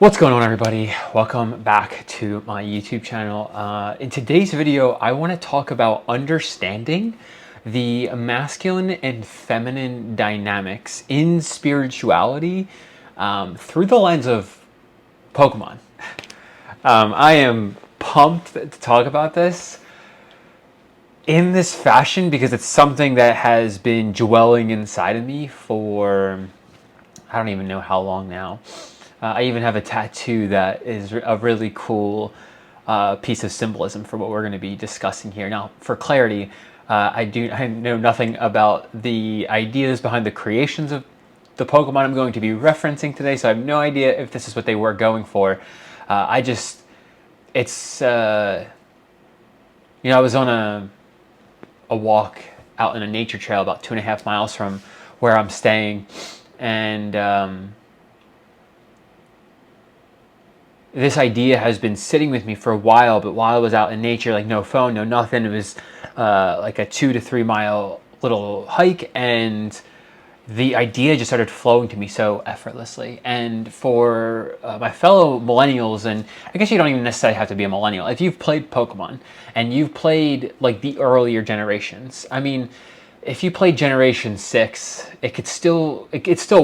What's going on, everybody? Welcome back to my YouTube channel. In today's video, I want to talk about understanding the masculine and feminine dynamics in spirituality through the lens of Pokemon. I am pumped to talk about this in this fashion because it's something that has been dwelling inside of me for I don't even know how long now. I even have a tattoo that is a really cool piece of symbolism for what we're going to be discussing here. Now, for clarity, I know nothing about the ideas behind the creations of the Pokemon I'm going to be referencing today, so I have no idea if this is what they were going for. I was on a walk out in a nature trail about 2.5 miles from where I'm staying, and this idea has been sitting with me for a while, but while I was out in nature, like no phone, no nothing, it was like a 2 to 3 mile little hike, and the idea just started flowing to me so effortlessly. And for my fellow millennials, and I guess you don't even necessarily have to be a millennial, if you've played Pokemon and you've played like the earlier generations, I mean, if you played Generation 6, it still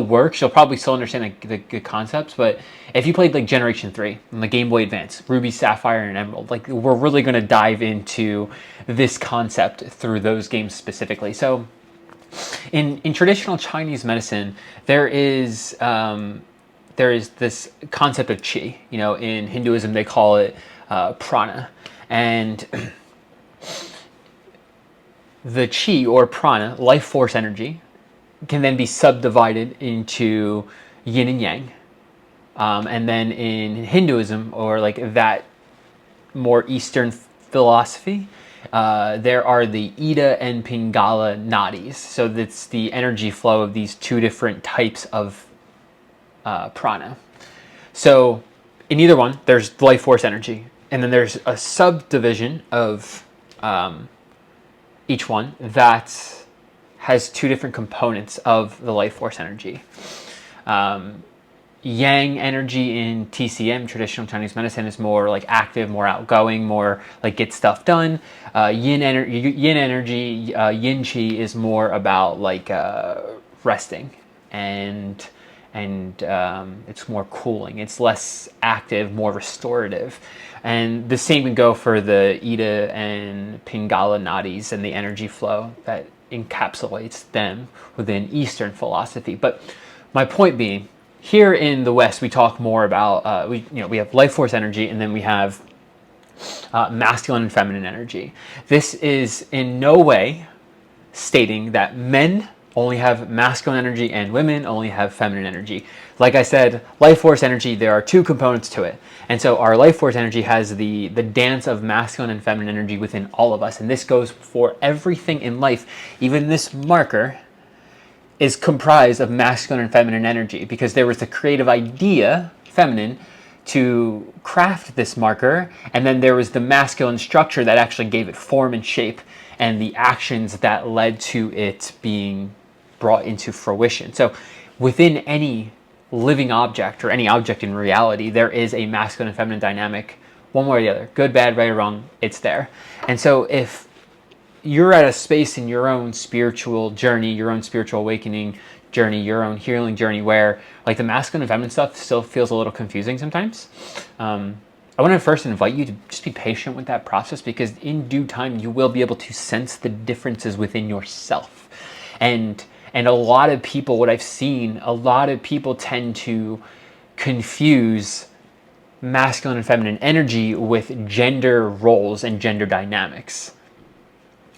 works. You'll probably still understand the concepts, but if you played like Generation 3 on the Game Boy Advance, Ruby, Sapphire, and Emerald, like we're really going to dive into this concept through those games specifically. So in traditional Chinese medicine, there is this concept of qi. You know, in Hinduism, they call it prana. And the qi, or prana, life force energy, can then be subdivided into yin and yang. And then in Hinduism, or like that more Eastern philosophy, there are the Ida and Pingala nadis. So that's the energy flow of these two different types of prana. So in either one, there's life force energy. And then there's a subdivision of each one that has two different components of the life force energy. Yang energy in TCM, traditional Chinese medicine, is more like active, more outgoing, more like get stuff done. Yin energy, yin qi, is more about like resting, and it's more cooling. It's less active, more restorative. And the same would go for the Ida and Pingala nadis and the energy flow that encapsulates them within Eastern philosophy. But my point being, here in the West, we talk more about we have life force energy, and then we have masculine and feminine energy. This is in no way stating that men only have masculine energy and women only have feminine energy. Like I said, life force energy, there are two components to it. And so our life force energy has the dance of masculine and feminine energy within all of us. And this goes for everything in life. Even this marker is comprised of masculine and feminine energy, because there was the creative idea, feminine, to craft this marker, and then there was the masculine structure that actually gave it form and shape, and the actions that led to it being brought into fruition. So within any living object, or any object in reality, there is a masculine and feminine dynamic, one way or the other, good, bad, right or wrong, it's there. And so if you're at a space in your own spiritual journey, your own spiritual awakening journey, your own healing journey, where like the masculine and feminine stuff still feels a little confusing sometimes, I want to first invite you to just be patient with that process, because in due time you will be able to sense the differences within yourself. And a lot of people, what I've seen, a lot of people tend to confuse masculine and feminine energy with gender roles and gender dynamics.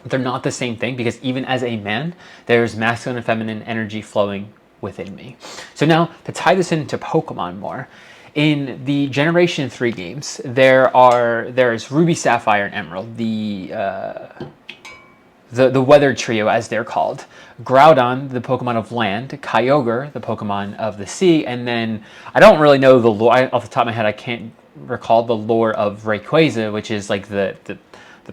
They're not the same thing, because even as a man, there's masculine and feminine energy flowing within me. So now, to tie this into Pokemon more, in the Generation 3 games, there's Ruby, Sapphire, and Emerald, the weather trio, as they're called. Groudon, the Pokemon of land, Kyogre, the Pokemon of the sea, and then I don't really know the lore off the top of my head. I can't recall the lore of Rayquaza, which is like the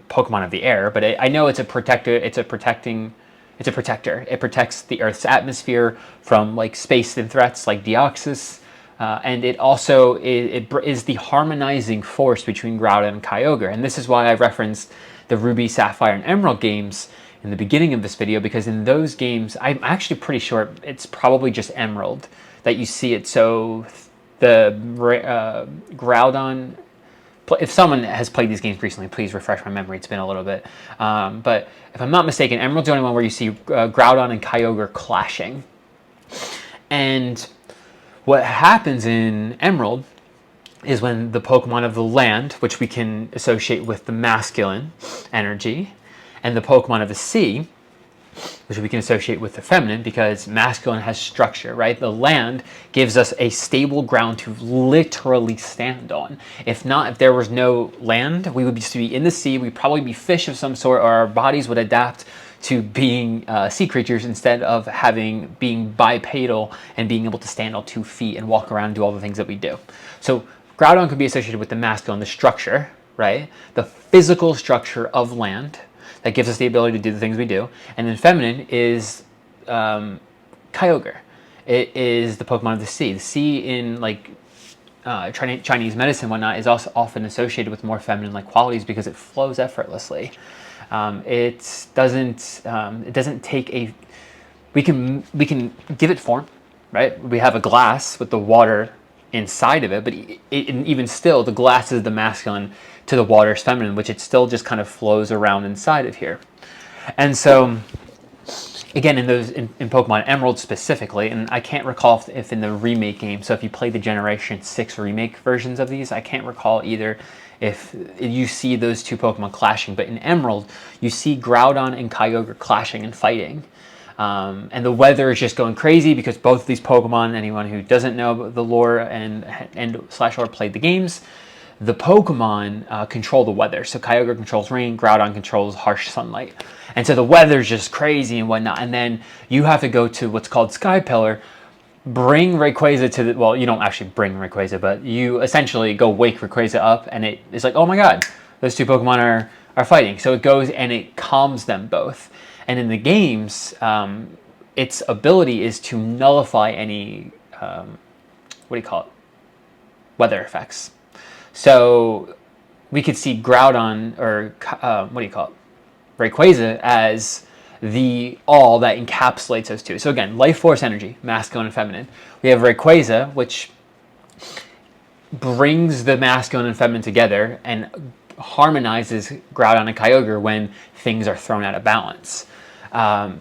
Pokemon of the air, but I know it's a protector. It's a protector. It protects the Earth's atmosphere from like space and threats like Deoxys. And it also is the harmonizing force between Groudon and Kyogre. And this is why I referenced the Ruby, Sapphire, and Emerald games in the beginning of this video, because in those games, I'm actually pretty sure it's probably just Emerald that you see it. So the Groudon, if someone has played these games recently, please refresh my memory. It's been a little bit. But if I'm not mistaken, Emerald's the only one where you see Groudon and Kyogre clashing. And what happens in Emerald is when the Pokemon of the land, which we can associate with the masculine energy, and the Pokemon of the sea, which we can associate with the feminine, because masculine has structure, right? The land gives us a stable ground to literally stand on. If there was no land, we would just be in the sea. We'd probably be fish of some sort, or our bodies would adapt to being sea creatures instead of being bipedal and being able to stand on 2 feet and walk around and do all the things that we do. So Groudon could be associated with the masculine, the structure, right? The physical structure of land that gives us the ability to do the things we do. And then feminine is Kyogre. It is the Pokemon of the sea. The sea in like Chinese medicine and whatnot is also often associated with more feminine-like qualities because it flows effortlessly. It doesn't take a. We can give it form, right? We have a glass with the water inside of it, but even still, the glass is the masculine to the water is feminine, which it still just kind of flows around inside of here. And so, again, in Pokemon Emerald specifically, and I can't recall if in the remake game. So if you play the Generation 6 remake versions of these, I can't recall either if you see those two Pokemon clashing. But in Emerald, you see Groudon and Kyogre clashing and fighting. And the weather is just going crazy because both of these Pokemon, anyone who doesn't know the lore and slash lore played the games, the Pokemon control the weather. So Kyogre controls rain, Groudon controls harsh sunlight. And so the weather's just crazy and whatnot. And then you have to go to what's called Sky Pillar, bring Rayquaza to the, well, you don't actually bring Rayquaza, but you essentially go wake Rayquaza up, and it's like, oh my god, those two Pokemon are fighting. So it goes and it calms them both. And in the games, its ability is to nullify any, weather effects. So we could see Groudon, or Rayquaza as the all that encapsulates those two. So again, life force energy, masculine and feminine. We have Rayquaza, which brings the masculine and feminine together and harmonizes Groudon and Kyogre when things are thrown out of balance. Now,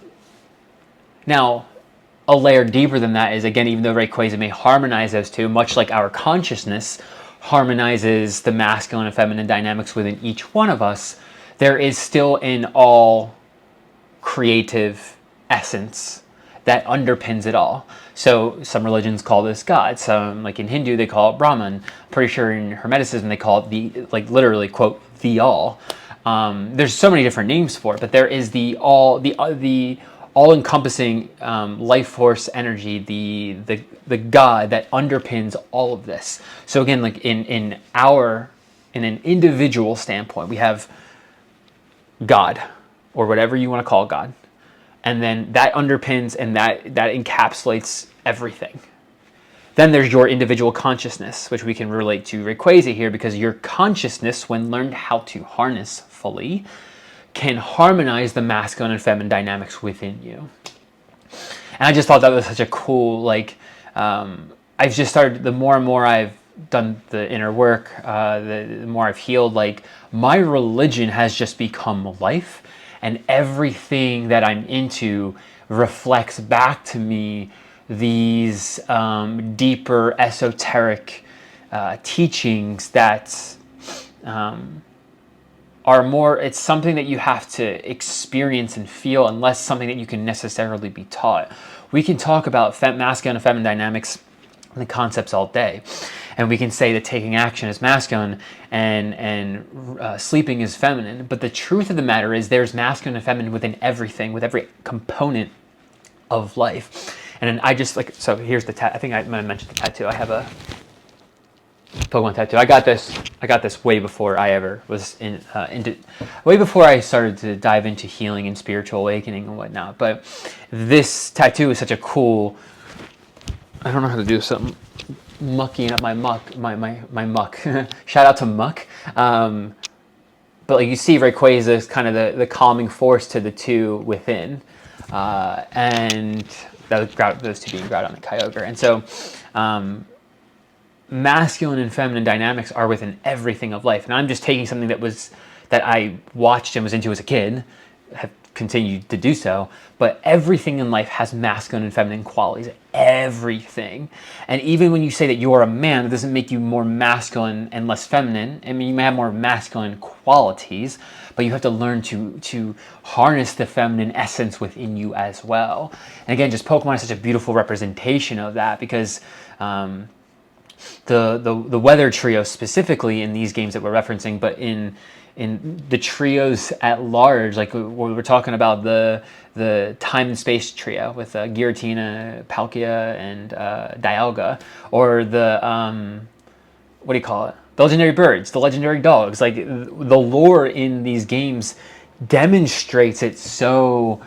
a layer deeper than that is, again, even though Rayquaza may harmonize those two, much like our consciousness harmonizes the masculine and feminine dynamics within each one of us, there is still an all creative essence that underpins it all. So some religions call this God. Some, like in Hindu, they call it Brahman. I'm pretty sure in Hermeticism they call it literally, quote, the all. There's so many different names for it, but there is the all-encompassing life force energy, the God that underpins all of this. So again, like in an individual standpoint, we have God, or whatever you want to call God, and then that underpins and that encapsulates everything. Then there's your individual consciousness, which we can relate to Rayquaza here, because your consciousness, when learned how to harness fully, can harmonize the masculine and feminine dynamics within you. And I just thought that was such a cool, I've just started, the more and more I've done the inner work, the more I've healed, my religion has just become life, and everything that I'm into reflects back to me these deeper esoteric teachings that are more, it's something that you have to experience and feel, and less something that you can necessarily be taught. We can talk about masculine and feminine dynamics and the concepts all day, and we can say that taking action is masculine and sleeping is feminine, but the truth of the matter is there's masculine and feminine within everything, with every component of life. And I just so here's the I think I might have mentioned the tattoo. I have a Pokemon tattoo. I got this way before I ever was way before I started to dive into healing and spiritual awakening and whatnot. But this tattoo is such a cool, I don't know how to do something. mucking up my muck. Shout out to Muck. But like you see, Rayquaza is kind of the calming force to the two within, and those two being Groudon and Kyogre. And so, masculine and feminine dynamics are within everything of life. And I'm just taking something that I watched and was into as a kid, have continued to do so, but everything in life has masculine and feminine qualities. Everything. And even when you say that you're a man, it doesn't make you more masculine and less feminine. I mean, you may have more masculine qualities, but you have to learn to harness the feminine essence within you as well. And again, just Pokemon is such a beautiful representation of that, because the weather trio specifically in these games that we're referencing, but in the trios at large, like we're talking about the time and space trio with Giratina, Palkia, and Dialga, or the what do you call it? The legendary birds, the legendary dogs. Like the lore in these games demonstrates it so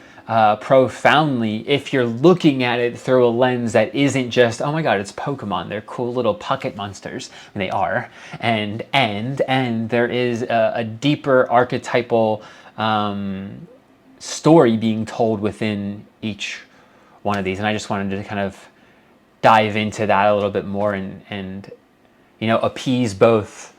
profoundly if you're looking at it through a lens that isn't just, oh my god, it's Pokemon, they're cool little pocket monsters. And they are, and there is a deeper archetypal story being told within each one of these. And I just wanted to kind of dive into that a little bit more and you know, appease both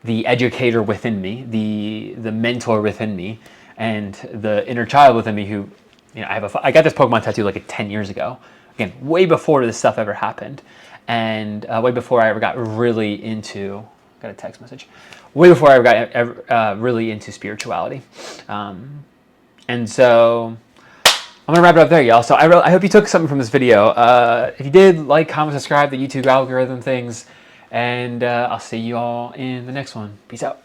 the educator within me, the mentor within me, and the inner child within me who, you know, I got this Pokemon tattoo like 10 years ago. Again, way before this stuff ever happened. And way before I ever got really into, got a text message, way before I ever got really into spirituality. And so I'm gonna wrap it up there, y'all. So I hope you took something from this video. If you did, like, comment, subscribe, the YouTube algorithm things. And I'll see you all in the next one. Peace out.